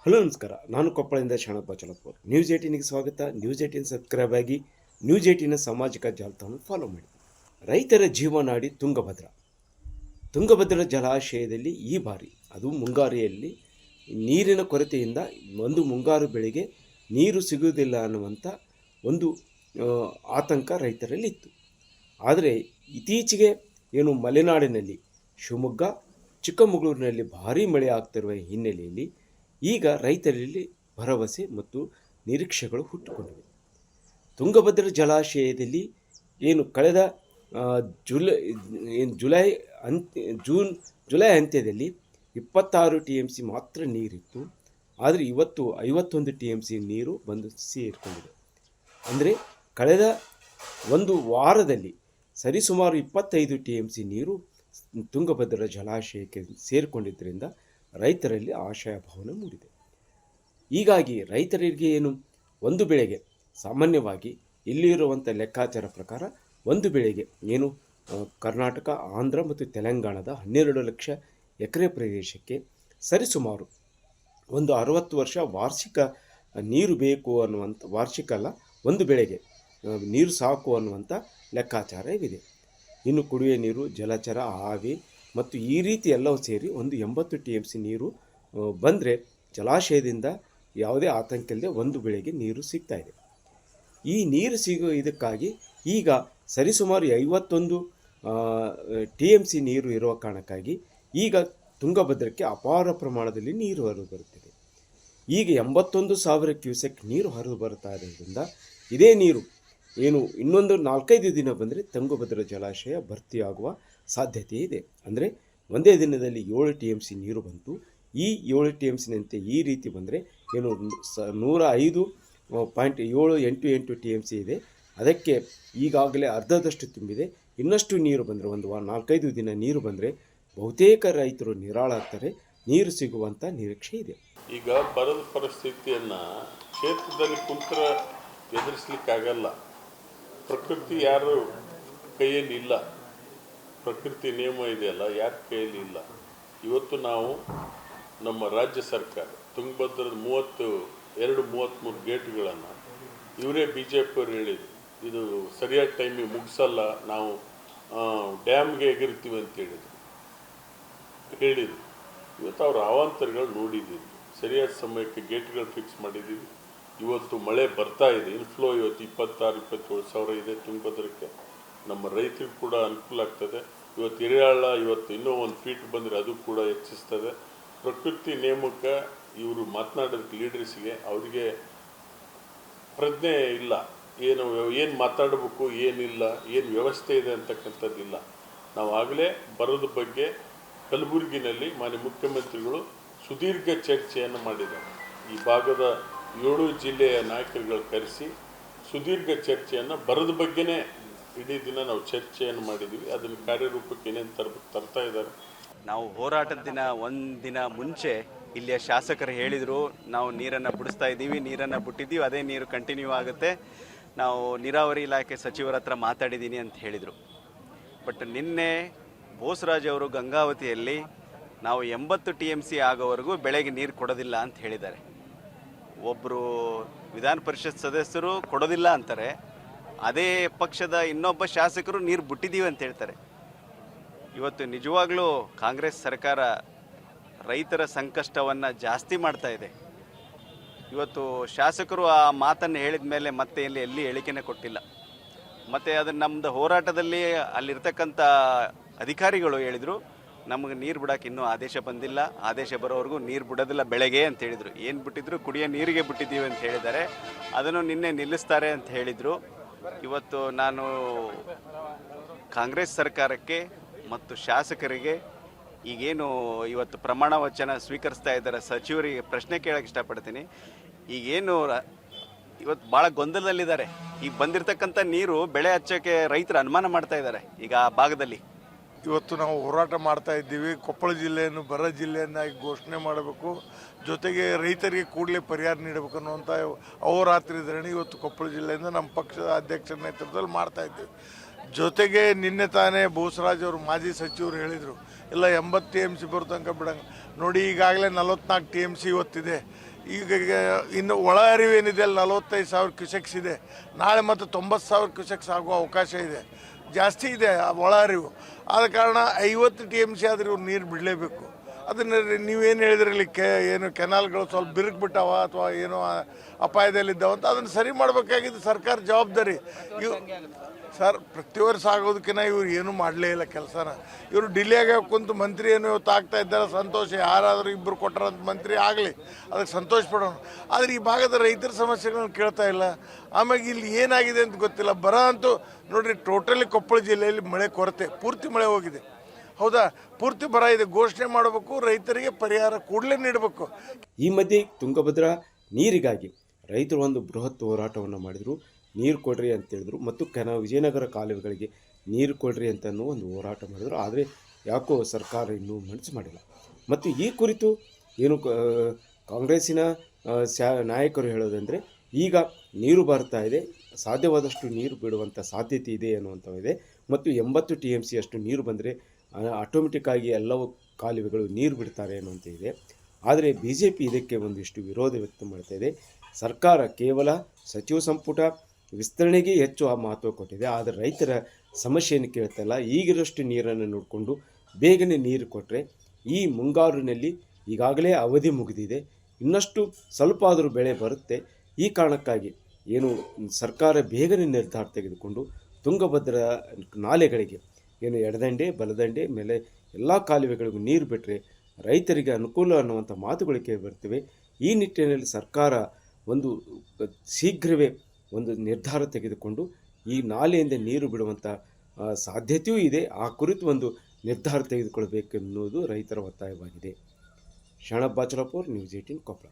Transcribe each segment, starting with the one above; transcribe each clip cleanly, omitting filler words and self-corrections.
Hello ನಮಸ್ಕಾರ. ನಾನು ಕೊಪ್ಪಳದಿಂದ Sharanappa ಚಲಪೂರ್. News 18ಗೆ ಸ್ವಾಗತ. ನ್ಯೂಸ್ 18 ಸಬ್ಸ್ಕ್ರೈಬ್ ಆಗಿ ನ್ಯೂಸ್ 18 ಸಾಮಾಜಿಕ ಜಾಲತಾಣ ಫಾಲೋ ಮಾಡಿ. ರೈತರ ಜೀವನಾಡಿ ತುಂಗಭದ್ರಾ ಜಲಾಶಯದಲ್ಲಿ ಈ ಬಾರಿ ಅದು ಮುಂಗಾರಿಯಲ್ಲಿ ನೀರಿನ ಕೊರತೆಯಿಂದ ಒಂದು ಮುಂಗಾರು ಬೆಳೆಗೆ ನೀರು ಸಿಗುವುದಿಲ್ಲ ಅನ್ನುವಂಥ ಒಂದು ಆತಂಕ ರೈತರಲ್ಲಿ ಇತ್ತು. ಆದರೆ ಇತ್ತೀಚೆಗೆ ಏನು ಮಲೆನಾಡಿನಲ್ಲಿ ಶಿವಮೊಗ್ಗ ಚಿಕ್ಕಮಗಳೂರಿನಲ್ಲಿ ಭಾರೀ ಮಳೆ ಆಗ್ತಿರುವ ಹಿನ್ನೆಲೆಯಲ್ಲಿ ಈಗ ರೈತರಲ್ಲಿ ಭರವಸೆ ಮತ್ತು ನಿರೀಕ್ಷೆಗಳು ಹುಟ್ಟುಕೊಂಡಿವೆ. ತುಂಗಭದ್ರಾ ಜಲಾಶಯದಲ್ಲಿ ಏನು ಕಳೆದ ಜುಲೈ ಅಂತ್ಯದಲ್ಲಿ 26 TMC ಮಾತ್ರ ನೀರಿತ್ತು. ಆದರೆ ಇವತ್ತು 51 TMC ನೀರು ಬಂದು ಸೇರಿಕೊಂಡಿದೆ. ಅಂದರೆ ಕಳೆದ ಒಂದು ವಾರದಲ್ಲಿ ಸರಿಸುಮಾರು 25 TMC ನೀರು ತುಂಗಭದ್ರಾ ಜಲಾಶಯಕ್ಕೆ ಸೇರಿಕೊಂಡಿದ್ದರಿಂದ ರೈತರಲ್ಲಿ ಆಶಯ ಭಾವನೆ ಮೂಡಿದೆ. ಹೀಗಾಗಿ ರೈತರಿಗೆ ಏನು ಒಂದು ಬೆಳೆಗೆ ಸಾಮಾನ್ಯವಾಗಿ ಇಲ್ಲಿರುವಂಥ ಲೆಕ್ಕಾಚಾರ ಪ್ರಕಾರ ಒಂದು ಬೆಳೆಗೆ ಏನು ಕರ್ನಾಟಕ, ಆಂಧ್ರ ಮತ್ತು ತೆಲಂಗಾಣದ 12 ಲಕ್ಷ ಎಕರೆ ಪ್ರದೇಶಕ್ಕೆ ಸರಿಸುಮಾರು ಒಂದು 60 ವರ್ಷ ವಾರ್ಷಿಕ ನೀರು ಬೇಕು ಅನ್ನುವಂಥ, ವಾರ್ಷಿಕ ಅಲ್ಲ, ಒಂದು ಬೆಳೆಗೆ ನೀರು ಸಾಕು ಅನ್ನುವಂಥ ಲೆಕ್ಕಾಚಾರವಿದೆ. ಇನ್ನು ಕುಡಿಯುವ ನೀರು, ಜಲಚರ, ಆವಿ ಮತ್ತು ಈ ರೀತಿ ಎಲ್ಲವೂ ಸೇರಿ ಒಂದು 80 TMC ನೀರು ಬಂದರೆ ಜಲಾಶಯದಿಂದ ಯಾವುದೇ ಆತಂಕ ಇಲ್ಲದೆ ಒಂದು ಬೆಳೆಗೆ ನೀರು ಸಿಗ್ತಾ ಇದೆ. ಈ ನೀರು ಸಿಗೋ ಇದಕ್ಕಾಗಿ ಈಗ ಸರಿಸುಮಾರು 51 TMC ನೀರು ಇರುವ ಕಾರಣಕ್ಕಾಗಿ ಈಗ ತುಂಗಭದ್ರಕ್ಕೆ ಅಪಾರ ಪ್ರಮಾಣದಲ್ಲಿ ನೀರು ಹರಿದು ಬರುತ್ತಿದೆ. ಈಗ 81,000 ಕ್ಯೂಸೆಕ್ ನೀರು ಹರಿದು ಬರ್ತಾ ಇರೋದ್ರಿಂದ ಇದೇ ನೀರು ಏನು ಇನ್ನೊಂದು 4-5 ದಿನ ಬಂದರೆ ತುಂಗಭದ್ರಾ ಜಲಾಶಯ ಭರ್ತಿಯಾಗುವ ಸಾಧ್ಯತೆ ಇದೆ. ಅಂದರೆ ಒಂದೇ ದಿನದಲ್ಲಿ 7 TMC ನೀರು ಬಂತು. ಈ 7 TMCನಂತೆ ಈ ರೀತಿ ಬಂದರೆ ಏನು 105.788 TMC ಇದೆ. ಅದಕ್ಕೆ ಈಗಾಗಲೇ ಅರ್ಧದಷ್ಟು ತುಂಬಿದೆ. ಇನ್ನಷ್ಟು ನೀರು ಬಂದರೆ ಒಂದು 4-5 ದಿನ ನೀರು ಬಂದರೆ ಬಹುತೇಕ ರೈತರು ನಿರಾಳಾಗ್ತಾರೆ. ನೀರು ಸಿಗುವಂಥ ನಿರೀಕ್ಷೆ ಇದೆ. ಈಗ ಬರದ ಪರಿಸ್ಥಿತಿಯನ್ನು ಕ್ಷೇತ್ರದಲ್ಲಿ ಕುಂತರ ಎದುರಿಸಲಿಕ್ಕಾಗಲ್ಲ. ಪ್ರಕೃತಿ ಯಾರು ಕೈಯಲ್ಲಿ ಇಲ್ಲ, ಪ್ರಕೃತಿ ನಿಯಮ ಇದೆಯಲ್ಲ ಯಾರ ಕೈಯಲ್ಲಿ ಇಲ್ಲ. ಇವತ್ತು ನಾವು ನಮ್ಮ ರಾಜ್ಯ ಸರ್ಕಾರ ತುಂಗಭದ್ರದ 33 ಗೇಟ್ಗಳನ್ನು ಇವರೇ BJP ಅವರು ಹೇಳಿದರು, ಇದು ಸರಿಯಾದ ಟೈಮಿಗೆ ಮುಗಿಸಲ್ಲ, ನಾವು ಡ್ಯಾಮ್ಗೆ ಎಗರ್ತೀವಿ ಅಂತ ಹೇಳಿದರು. ಇವತ್ತು ಅವ್ರ ಅವಾಂತರಗಳು ನೋಡಿದ್ದೀವಿ. ಸರಿಯಾದ ಸಮಯಕ್ಕೆ ಗೇಟ್ಗಳು ಫಿಕ್ಸ್ ಮಾಡಿದ್ದೀವಿ. ಇವತ್ತು ಮಳೆ ಬರ್ತಾ ಇದೆ. ಇನ್ಫ್ಲೋ ಇವತ್ತು 26-27 ಸಾವಿರ ಇದೆ ತುಂಗಭದ್ರಕ್ಕೆ. ನಮ್ಮ ರೈತರಿಗೂ ಕೂಡ ಅನುಕೂಲ ಆಗ್ತದೆ. ಇವತ್ತು ಹಿರಿಯಾಳ ಇವತ್ತು ಇನ್ನೂ 1 ಫೀಟ್ ಬಂದರೆ ಅದು ಕೂಡ ಹೆಚ್ಚಿಸ್ತದೆ. ಪ್ರಕೃತಿ ನೇಮಕ ಇವರು ಮಾತನಾಡೋದಕ್ಕೆ ಲೀಡರ್ಸ್ಗೆ ಅವರಿಗೆ ಪ್ರಜ್ಞೆ ಇಲ್ಲ. ಏನು ಮಾತಾಡಬೇಕು, ಏನಿಲ್ಲ, ಏನು ವ್ಯವಸ್ಥೆ ಇದೆ ಅಂತಕ್ಕಂಥದ್ದಿಲ್ಲ. ನಾವು ಆಗಲೇ ಬರೋದ ಬಗ್ಗೆ ಕಲಬುರಗಿನಲ್ಲಿ ಮಾನ್ಯ ಮುಖ್ಯಮಂತ್ರಿಗಳು ಸುದೀರ್ಘ ಚರ್ಚೆಯನ್ನು ಮಾಡಿದ್ದಾರೆ. ಈ ಭಾಗದ 7 ಜಿಲ್ಲೆಯ ನಾಯಕರುಗಳು ಕರೆಸಿ ಸುದೀರ್ಘ ಚರ್ಚೆಯನ್ನು ಬರದ ಬಗ್ಗೆನೇ ಇಡೀ ದಿನ ನಾವು ಚರ್ಚೆಯನ್ನು ಮಾಡಿದ್ದೀವಿ. ಅದನ್ನು ಕಾರ್ಯರೂಪಕ್ಕೆ ಏನೇನು ತರ್ತಾ ಇದ್ದಾರೆ. ನಾವು ಹೋರಾಟದ ದಿನ ಒಂದಿನ ಮುಂಚೆ ಇಲ್ಲಿಯ ಶಾಸಕರು ಹೇಳಿದರು, ನಾವು ನೀರನ್ನು ಬಿಡಿಸ್ತಾ ಇದ್ದೀವಿ, ನೀರನ್ನು ಬಿಟ್ಟಿದ್ದೀವಿ, ಅದೇ ನೀರು ಕಂಟಿನ್ಯೂ ಆಗುತ್ತೆ, ನಾವು ನೀರಾವರಿ ಇಲಾಖೆ ಸಚಿವರ ಹತ್ರ ಮಾತಾಡಿದ್ದೀನಿ ಅಂತ ಹೇಳಿದರು. ಬಟ್ ನಿನ್ನೆ ಬೋಸರಾಜ್ ಅವರು ಗಂಗಾವತಿಯಲ್ಲಿ ನಾವು 80 TMC ಆಗೋವರೆಗೂ ಬೆಳೆಗೆ ನೀರು ಕೊಡೋದಿಲ್ಲ ಅಂತ ಹೇಳಿದ್ದಾರೆ. ಒಬ್ಬರು ವಿಧಾನ ಪರಿಷತ್ ಸದಸ್ಯರು ಕೊಡೋದಿಲ್ಲ ಅಂತಾರೆ, ಅದೇ ಪಕ್ಷದ ಇನ್ನೊಬ್ಬ ಶಾಸಕರು ನೀರು ಬಿಟ್ಟಿದ್ದೀವಿ ಅಂತ ಹೇಳ್ತಾರೆ. ಇವತ್ತು ನಿಜವಾಗ್ಲೂ ಕಾಂಗ್ರೆಸ್ ಸರ್ಕಾರ ರೈತರ ಸಂಕಷ್ಟವನ್ನು ಜಾಸ್ತಿ ಮಾಡ್ತಾ ಇದೆ. ಇವತ್ತು ಶಾಸಕರು ಆ ಮಾತನ್ನು ಹೇಳಿದ ಮೇಲೆ ಮತ್ತೆ ಎಲ್ಲಿ ಹೇಳಿಕೆನೇ ಕೊಟ್ಟಿಲ್ಲ. ಮತ್ತು ಅದನ್ನು ನಮ್ಮದು ಹೋರಾಟದಲ್ಲಿ ಅಲ್ಲಿರ್ತಕ್ಕಂಥ ಅಧಿಕಾರಿಗಳು ಹೇಳಿದರು, ನಮಗೆ ನೀರು ಬಿಡೋಕೆ ಇನ್ನೂ ಆದೇಶ ಬಂದಿಲ್ಲ, ಆದೇಶ ಬರೋವರೆಗೂ ನೀರು ಬಿಡೋದಿಲ್ಲ ಬೆಳೆಗೆ ಅಂತ ಹೇಳಿದರು. ಏನು ಬಿಟ್ಟಿದ್ರು, ಕುಡಿಯೋ ನೀರಿಗೆ ಬಿಟ್ಟಿದ್ದೀವಿ ಅಂತ ಹೇಳಿದ್ದಾರೆ. ಅದನ್ನು ನಿನ್ನೆ ನಿಲ್ಲಿಸ್ತಾರೆ ಅಂತ ಹೇಳಿದರು. ಇವತ್ತು ನಾನು ಕಾಂಗ್ರೆಸ್ ಸರ್ಕಾರಕ್ಕೆ ಮತ್ತು ಶಾಸಕರಿಗೆ ಈಗೇನು ಇವತ್ತು ಪ್ರಮಾಣ ವಚನ ಸ್ವೀಕರಿಸ್ತಾ ಇದ್ದಾರೆ ಸಚಿವರಿಗೆ ಪ್ರಶ್ನೆ ಕೇಳೋಕ್ಕೆ ಇಷ್ಟಪಡ್ತೀನಿ. ಈಗೇನು ಇವತ್ತು ಭಾಳ ಗೊಂದಲದಲ್ಲಿದ್ದಾರೆ. ಈಗ ಬಂದಿರತಕ್ಕಂಥ ನೀರು ಬೆಳೆ ಹಚ್ಚೋಕ್ಕೆ ರೈತರು ಅನುಮಾನ ಮಾಡ್ತಾ ಇದ್ದಾರೆ. ಈಗ ಆ ಭಾಗದಲ್ಲಿ ಇವತ್ತು ನಾವು ಹೋರಾಟ ಮಾಡ್ತಾ ಇದ್ದೀವಿ. ಕೊಪ್ಪಳ ಜಿಲ್ಲೆಯನ್ನು ಬರ ಜಿಲ್ಲೆಯನ್ನಾಗಿ ಘೋಷಣೆ ಮಾಡಬೇಕು, ಜೊತೆಗೆ ರೈತರಿಗೆ ಕೂಡಲೇ ಪರಿಹಾರ ನೀಡಬೇಕು ಅನ್ನುವಂಥ ಅಹೋರಾತ್ರಿ ಧರಣಿ ಇವತ್ತು ಕೊಪ್ಪಳ ಜಿಲ್ಲೆಯಿಂದ ನಮ್ಮ ಪಕ್ಷದ ಅಧ್ಯಕ್ಷರ ನೇತೃತ್ವದಲ್ಲಿ ಮಾಡ್ತಾ ಇದ್ದೀವಿ. ಜೊತೆಗೆ ನಿನ್ನೆ ತಾನೇ ಬೋಸರಾಜ್ ಅವರು ಮಾಜಿ ಸಚಿವರು ಹೇಳಿದರು, ಇಲ್ಲ 80 TMC ಬರೋ ತನಕ ಬಿಡಂಗ ನೋಡಿ. ಈಗಾಗಲೇ 44 TMC ಇವತ್ತಿದೆ. ಈಗ ಇನ್ನು ಒಳ ಹರಿವು ಏನಿದೆ ಅಲ್ಲಿ 45,000 ಕ್ಯೂಸೆಕ್ಸ್ ಇದೆ. ನಾಳೆ ಮತ್ತು 90,000 ಕ್ಯೂಸೆಕ್ಸ್ ಆಗುವ ಅವಕಾಶ ಇದೆ. ಜಾಸ್ತಿ ಇದೆ ಆ ಒಳ ಹರಿವು. ಆದ ಕಾರಣ 50 TMC ಆದರೂ ಇವ್ರು ನೀರು ಬಿಡಲೇಬೇಕು. ಅದನ್ನು ನೀವೇನು ಹೇಳಿದ್ರಲ್ಲಿ ಏನು ಕೆನಾಲ್ಗಳು ಸ್ವಲ್ಪ ಬಿರುಕು ಬಿಟ್ಟಾವ ಅಥವಾ ಏನೋ ಅಪಾಯದಲ್ಲಿದ್ದಾವ ಅಂತ ಅದನ್ನು ಸರಿ ಮಾಡಬೇಕಾಗಿದ್ದು ಸರ್ಕಾರ ಜವಾಬ್ದಾರಿ. ಸರ್ ಪ್ರತಿ ವರ್ಷ ಆಗೋದಕ್ಕಿಂತ ಇವ್ರು ಏನೂ ಮಾಡಲೇ ಇಲ್ಲ ಕೆಲಸನ. ಇವರು ಡಿಲೇಗೆ ಕುಂತು ಮಂತ್ರಿ ಏನು ಇವತ್ತು ಆಗ್ತಾ ಇದ್ದಾರೆ, ಸಂತೋಷ. ಯಾರಾದರೂ ಇಬ್ಬರು ಕೊಟ್ಟರಂತ ಮಂತ್ರಿ ಆಗಲಿ, ಅದಕ್ಕೆ ಸಂತೋಷ ಪಡೋಣ. ಆದರೆ ಈ ಭಾಗದ ರೈತರ ಸಮಸ್ಯೆಗಳನ್ನ ಕೇಳ್ತಾ ಇಲ್ಲ. ಆಮೇಲೆ ಇಲ್ಲಿ ಏನಾಗಿದೆ ಅಂತ ಗೊತ್ತಿಲ್ಲ. ಬರ ಅಂತೂ ನೋಡಿರಿ, ಟೋಟಲಿ ಕೊಪ್ಪಳ ಜಿಲ್ಲೆಯಲ್ಲಿ ಮಳೆ ಕೊರತೆ, ಪೂರ್ತಿ ಮಳೆ ಹೋಗಿದೆ. ಹೌದಾ, ಪೂರ್ತಿ ಬರ ಇದೆ. ಘೋಷಣೆ ಮಾಡಬೇಕು, ರೈತರಿಗೆ ಪರಿಹಾರ ಕೂಡಲೇ ನೀಡಬೇಕು. ಈ ಮಧ್ಯೆ ತುಂಗಭದ್ರಾ ನೀರಿಗಾಗಿ ರೈತರು ಒಂದು ಬೃಹತ್ ಹೋರಾಟವನ್ನು ಮಾಡಿದರು. ನೀರು ಕೊಡ್ರಿ ಅಂತ ಹೇಳಿದ್ರು ಮತ್ತು ವಿಜಯನಗರ ಕಾಲುವೆಗಳಿಗೆ ನೀರು ಕೊಡ್ರಿ ಅಂತ ಒಂದು ಹೋರಾಟ ಮಾಡಿದರು. ಆದರೆ ಯಾಕೋ ಸರ್ಕಾರ ಇನ್ನೂ ಮನಸ್ಸು ಮಾಡಿಲ್ಲ. ಮತ್ತು ಈ ಕುರಿತು ಏನು ಕಾಂಗ್ರೆಸ್ಸಿನ ನಾಯಕರು ಹೇಳೋದಂದರೆ, ಈಗ ನೀರು ಬರ್ತಾ ಇದೆ, ಸಾಧ್ಯವಾದಷ್ಟು ನೀರು ಬಿಡುವಂಥ ಸಾಧ್ಯತೆ ಇದೆ ಅನ್ನುವಂಥವಿದೆ. ಮತ್ತು 80 TMC ಅಷ್ಟು ನೀರು ಬಂದರೆ ಆಟೋಮೆಟಿಕ್ಕಾಗಿ ಎಲ್ಲವೂ ಕಾಲುವೆಗಳು ನೀರು ಬಿಡ್ತಾರೆ ಅನ್ನುವಂಥ ಇದೆ. ಆದರೆ BJP ಇದಕ್ಕೆ ಒಂದಿಷ್ಟು ವಿರೋಧ ವ್ಯಕ್ತ ಮಾಡ್ತಾ ಇದೆ. ಸರ್ಕಾರ ಕೇವಲ ಸಚಿವ ಸಂಪುಟ ವಿಸ್ತರಣೆಗೆ ಹೆಚ್ಚು ಮಹತ್ವ ಕೊಟ್ಟಿದೆ. ಆದರೆ ರೈತರ ಸಮಸ್ಯೆಯನ್ನು ಕೇಳ್ತಲ್ಲ. ಈಗಿರೋಷ್ಟು ನೀರನ್ನು ನೋಡಿಕೊಂಡು ಬೇಗನೆ ನೀರು ಕೊಟ್ಟರೆ ಈ ಮುಂಗಾರಿನಲ್ಲಿ ಈಗಾಗಲೇ ಅವಧಿ ಮುಗಿದಿದೆ, ಇನ್ನಷ್ಟು ಸ್ವಲ್ಪ ಆದರೂ ಬೆಳೆ ಬರುತ್ತೆ. ಈ ಕಾರಣಕ್ಕಾಗಿ ಏನು ಸರ್ಕಾರ ಬೇಗನೆ ನಿರ್ಧಾರ ತೆಗೆದುಕೊಂಡು ತುಂಗಭದ್ರಾ ನಾಲೆಗಳಿಗೆ ಏನು ಎಡದಂಡೆ ಬಲದಂಡೆ ಮೇಲೆ ಎಲ್ಲ ಕಾಲುವೆಗಳಿಗೂ ನೀರು ಬಿಟ್ಟರೆ ರೈತರಿಗೆ ಅನುಕೂಲ ಅನ್ನುವಂಥ ಮಾತುಗಳು ಕೇಳಿ ಬರ್ತವೆ. ಈ ನಿಟ್ಟಿನಲ್ಲಿ ಸರ್ಕಾರ ಒಂದು ಶೀಘ್ರವೇ ಒಂದು ನಿರ್ಧಾರ ತೆಗೆದುಕೊಂಡು ಈ ನಾಲೆಯಿಂದ ನೀರು ಬಿಡುವಂಥ ಸಾಧ್ಯತೆಯೂ ಇದೆ. ಆ ಕುರಿತು ಒಂದು ನಿರ್ಧಾರ ತೆಗೆದುಕೊಳ್ಳಬೇಕೆನ್ನುವುದು ರೈತರ ಒತ್ತಾಯವಾಗಿದೆ. ಶರಣಪ್ಪ ಬಾಚಲಾಪುರ್, ನ್ಯೂಸ್ 18 ಕೊಪ್ಪಳ.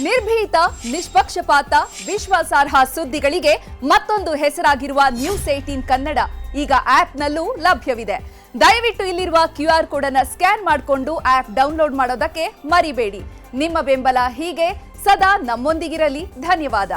ನಿರ್ಭೀತ, ನಿಷ್ಪಕ್ಷಪಾತ, ವಿಶ್ವಾಸಾರ್ಹ ಸುದ್ದಿಗಳಿಗೆ ಮತ್ತೊಂದು ಹೆಸರಾಗಿರುವ ನ್ಯೂಸ್ 18 ಕನ್ನಡ ಈಗ ಆಪ್ನಲ್ಲೂ ಲಭ್ಯವಿದೆ. ದಯವಿಟ್ಟು ಇಲ್ಲಿರುವ QR ಕೋಡ್ ಅನ್ನು ಸ್ಕ್ಯಾನ್ ಮಾಡಿಕೊಂಡು ಆಪ್ ಡೌನ್ಲೋಡ್ ಮಾಡೋದಕ್ಕೆ ಮರಿಬೇಡಿ. ನಿಮ್ಮ ಬೆಂಬಲ ಹೀಗೆ ಸದಾ ನಮ್ಮೊಂದಿಗಿರಲಿ. ಧನ್ಯವಾದ.